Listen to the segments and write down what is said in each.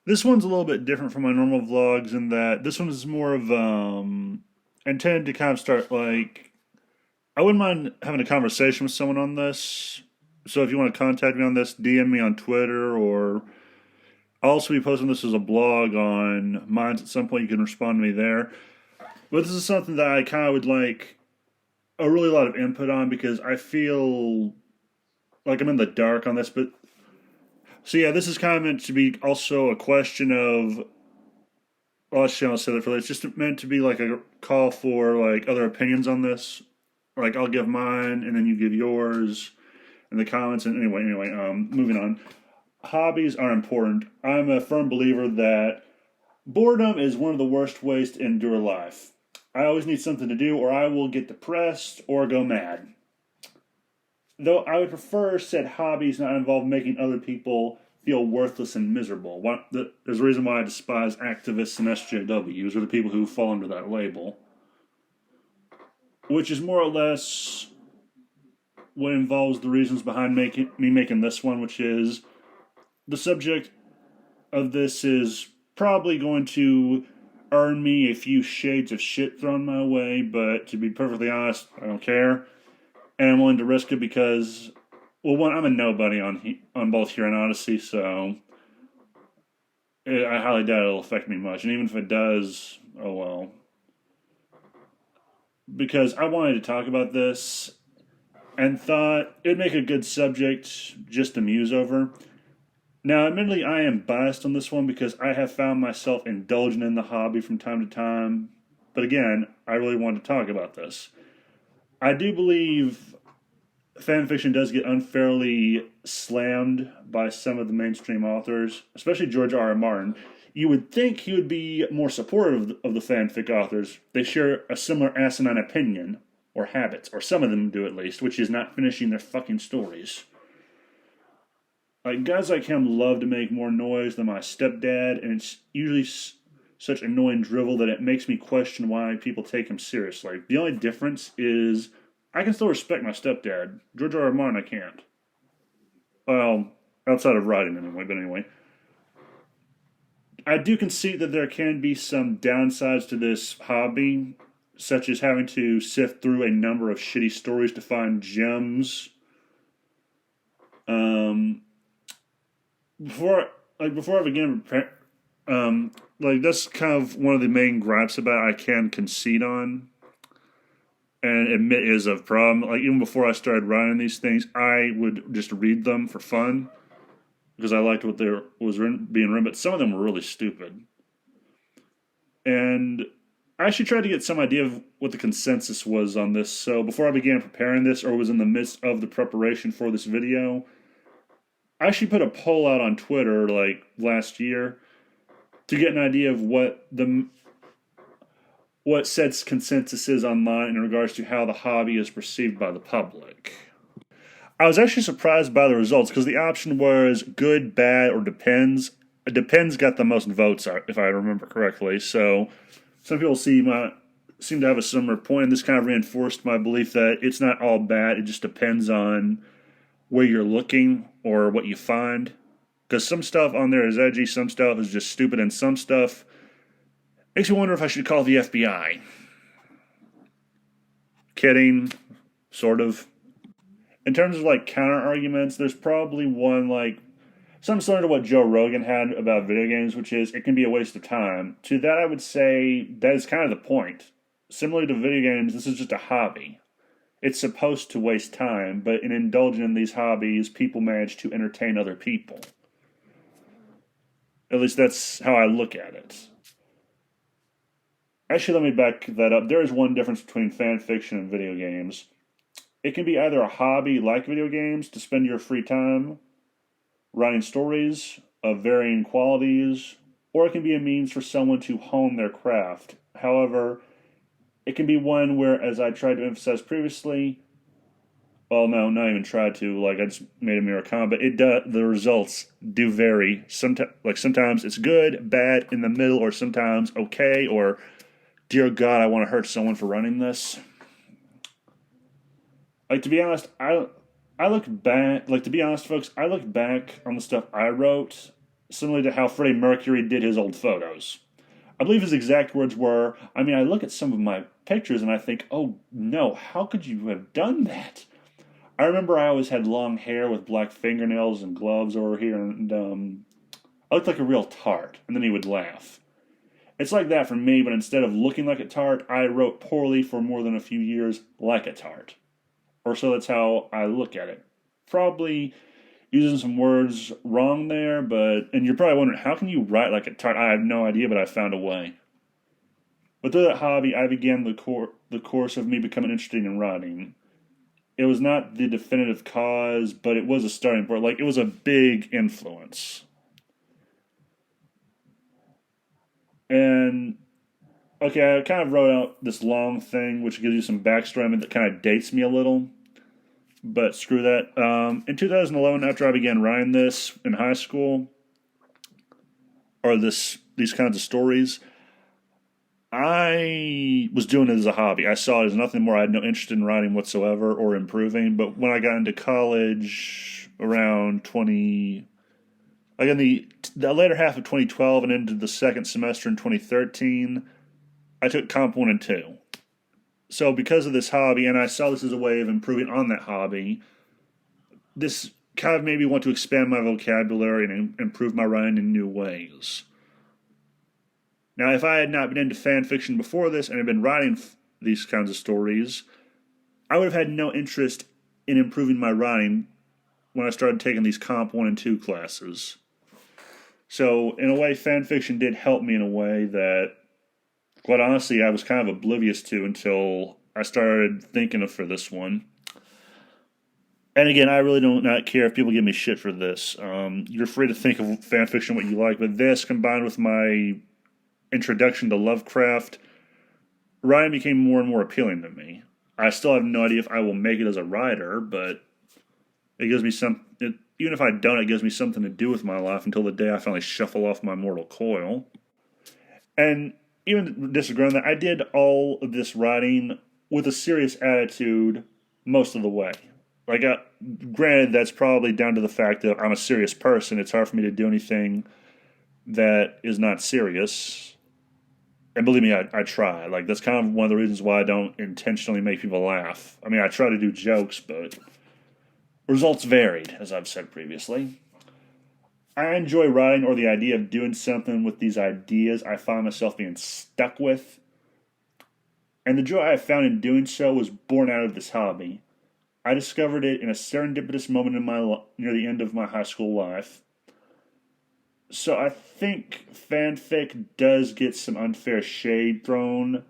This one's a little bit different from my normal vlogs in that this one is more of intended to kind of start like I wouldn't mind having a conversation with someone on this. So if you want to contact me on this, DM me on Twitter, or I'll also be posting this as a blog on Minds at some point. You can respond to me there. But this is something that I kind of would like a really lot of input on because I feel like I'm in the dark on this. But so yeah, this is kind of meant to be also a question of. Well, actually, I'll say that for It's just meant to be like a call for like other opinions on this. Like I'll give mine, and then you give yours in the comments. And anyway, moving on. Hobbies are important. I'm a firm believer that boredom is one of the worst ways to endure life. I always need something to do, or I will get depressed or go mad. Though I would prefer said hobbies not involve making other people feel worthless and miserable. There's a reason why I despise activists and SJWs, or the people who fall under that label, which is more or less what involves the reasons behind making this one, which is the subject of this is probably going to earn me a few shades of shit thrown my way, but to be perfectly honest, I don't care. And I'm willing to risk it because, well, one, I'm a nobody on both here and Odyssey, so I highly doubt it'll affect me much. And even if it does, oh well. Because I wanted to talk about this and thought it'd make a good subject just to muse over. Now, admittedly, I am biased on this one because I have found myself indulging in the hobby from time to time. But again, I really want to talk about this. I do believe fanfiction does get unfairly slammed by some of the mainstream authors, especially George R. R. Martin. You would think he would be more supportive of the fanfic authors. They share a similar asinine opinion, or habits, or some of them do at least, which is not finishing their fucking stories. Like, guys like him love to make more noise than my stepdad, and it's usually such annoying drivel that it makes me question why people take him seriously. The only difference is I can still respect my stepdad. George R. R. Martin, I can't. Well, outside of writing, anyway, but anyway. I do concede that there can be some downsides to this hobby, such as having to sift through a number of shitty stories to find gems. Um, before I begin, like that's kind of one of the main gripes about I can concede on and admit is a problem. Like even before I started writing these things, I would just read them for fun because I liked what there was being written, but some of them were really stupid. And I actually tried to get some idea of what the consensus was on this. So before I began preparing this, or was in the midst of the preparation for this video, I actually put a poll out on Twitter like last year to get an idea of what sets consensus is online in regards to how the hobby is perceived by the public. I was actually surprised by the results because the option was good, bad, or depends. Depends got the most votes, if I remember correctly. So some people seem to have a similar point, and this kind of reinforced my belief that it's not all bad. It just depends on where you're looking or what you find. Because some stuff on there is edgy, some stuff is just stupid, and some stuff makes me wonder if I should call the FBI. Kidding, sort of. In terms of like counter arguments, there's probably one like some sort of what Joe Rogan had about video games, which is it can be a waste of time. To that, I would say that is kind of the point. Similar to video games, this is just a hobby. It's supposed to waste time, but in indulging in these hobbies, people manage to entertain other people. At least that's how I look at it. Actually, let me back that up. There is one difference between fan fiction and video games. It can be either a hobby like video games to spend your free time writing stories of varying qualities, or it can be a means for someone to hone their craft. However, it can be one where, as I tried to emphasize previously, well, no, not even tried to. Like I just made a mirror comment, but it does. The results do vary. Sometimes it's good, bad, in the middle, or sometimes okay, or dear God, I want to hurt someone for running this. Like to be honest, I look back. Like to be honest, folks, I look back on the stuff I wrote similar to how Freddie Mercury did his old photos. I believe his exact words were, I mean, I look at some of my pictures and I think, oh no, how could you have done that? I remember I always had long hair with black fingernails and gloves over here, and I looked like a real tart. And then he would laugh. It's like that for me, but instead of looking like a tart, I wrote poorly for more than a few years like a tart. Or so that's how I look at it. Probably using some words wrong there, and you're probably wondering, how can you write like a tart? I have no idea, but I found a way. But through that hobby, I began the course of me becoming interested in writing. It was not the definitive cause, but it was a starting point. Like, it was a big influence. And, okay, I kind of wrote out this long thing, which gives you some backstory that kind of dates me a little. But screw that. In 2011, after I began writing this in high school, or these kinds of stories, I was doing it as a hobby. I saw it as nothing more. I had no interest in writing whatsoever or improving. But when I got into college around like in the later half of 2012 and into the second semester in 2013, I took Comp 1 and 2. So because of this hobby, and I saw this as a way of improving on that hobby, this kind of made me want to expand my vocabulary and improve my writing in new ways. Now, if I had not been into fan fiction before this and had been writing these kinds of stories, I would have had no interest in improving my writing when I started taking these Comp 1 and 2 classes. So, in a way, fan fiction did help me in a way that, quite honestly, I was kind of oblivious to until I started thinking for this one. And again, I really don't not care if people give me shit for this. You're free to think of fan fiction what you like, but this, combined with my introduction to Lovecraft, writing became more and more appealing to me. I still have no idea if I will make it as a writer, but it gives me even if I don't, it gives me something to do with my life until the day I finally shuffle off my mortal coil. And even disagreeing that, I did all of this writing with a serious attitude most of the way. Like, granted, that's probably down to the fact that I'm a serious person. It's hard for me to do anything that is not serious. And believe me, I try. Like, that's kind of one of the reasons why I don't intentionally make people laugh. I mean, I try to do jokes, but results varied, as I've said previously. I enjoy writing, or the idea of doing something with these ideas I find myself being stuck with. And the joy I found in doing so was born out of this hobby. I discovered it in a serendipitous moment near the end of my high school life. So I think fanfic does get some unfair shade thrown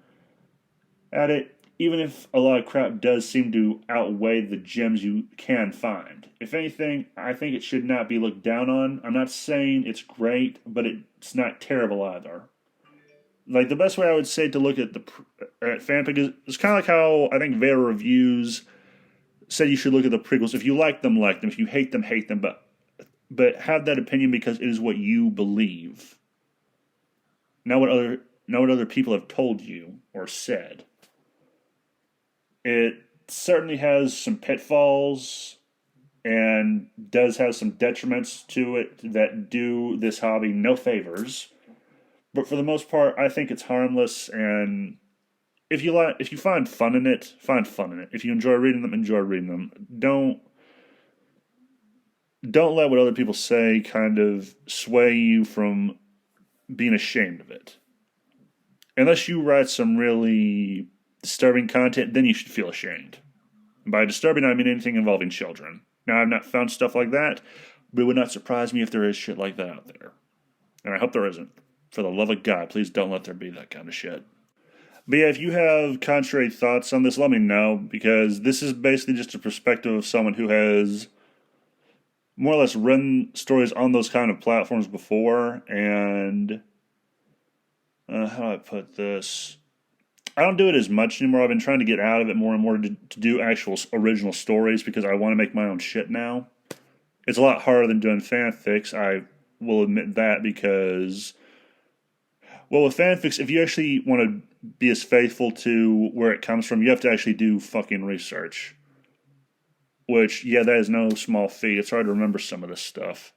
at it, even if a lot of crap does seem to outweigh the gems you can find. If anything, I think it should not be looked down on. I'm not saying it's great, but it's not terrible either. Like, the best way I would say to look at fanfic is kind of like how I think Vera Reviews said you should look at the prequels. If you like them, like them. If you hate them, hate them. But have that opinion because it is what you believe, not what other people have told you or said. It certainly has some pitfalls and does have some detriments to it that do this hobby no favors. But for the most part, I think it's harmless, and if you find fun in it, find fun in it. If you enjoy reading them, enjoy reading them. Don't let what other people say kind of sway you from being ashamed of it. Unless you write some really disturbing content, then you should feel ashamed. And by disturbing, I mean anything involving children. Now, I've not found stuff like that, but it would not surprise me if there is shit like that out there. And I hope there isn't. For the love of God, please don't let there be that kind of shit. But yeah, if you have contrary thoughts on this, let me know, because this is basically just a perspective of someone who has more or less written stories on those kind of platforms before, and how do I put this? I don't do it as much anymore. I've been trying to get out of it more and more to do actual original stories because I want to make my own shit now. It's a lot harder than doing fanfics, I will admit that, because, well, with fanfics, if you actually want to be as faithful to where it comes from, you have to actually do fucking research. Which, yeah, that is no small feat. It's hard to remember some of this stuff.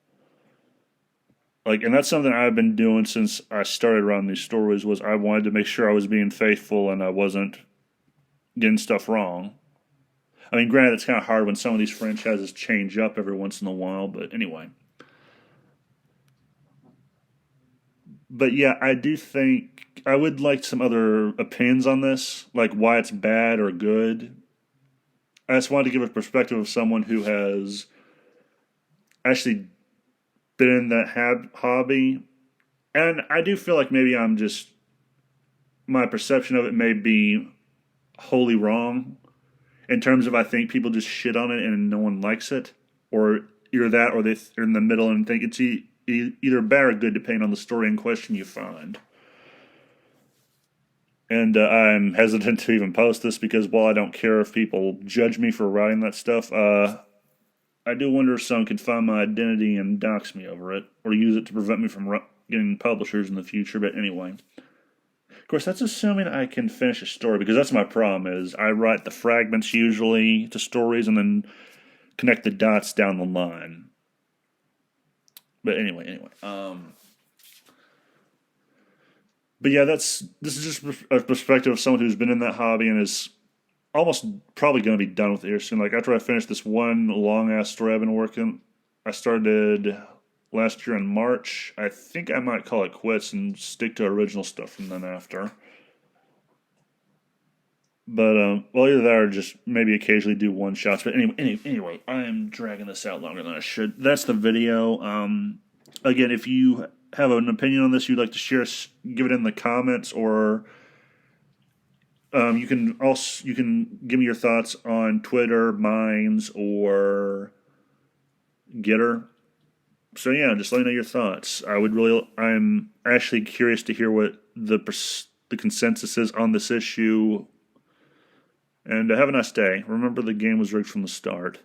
Like, and that's something I've been doing since I started writing these stories. Was I wanted to make sure I was being faithful and I wasn't getting stuff wrong. I mean, granted, it's kind of hard when some of these franchises change up every once in a while, but anyway. But yeah, I do think I would like some other opinions on this, like why it's bad or good. I just wanted to give a perspective of someone who has actually been in that hobby. And I do feel like maybe I'm just, my perception of it may be wholly wrong in terms of I think people just shit on it and no one likes it. Or either that or they're in the middle and think it's either bad or good depending on the story in question you find. And I'm hesitant to even post this because while I don't care if people judge me for writing that stuff, I do wonder if someone could find my identity and dox me over it, or use it to prevent me from getting publishers in the future. But anyway, of course, that's assuming I can finish a story, because that's my problem. Is I write the fragments usually to stories and then connect the dots down the line. But anyway. But yeah, this is just a perspective of someone who's been in that hobby and is almost probably going to be done with it here soon. Like after I finish this one long ass story I've been working, I started last year in March. I think I might call it quits and stick to original stuff from then after. But well, either that or just maybe occasionally do one shots. But anyway, I am dragging this out longer than I should. That's the video. Again, if you have an opinion on this you'd like to share, give it in the comments, or you can give me your thoughts on Twitter, Minds, or Getter. So yeah, just let me know your thoughts. I'm actually curious to hear what the consensus is on this issue. And have a nice day. Remember, the game was rigged from the start.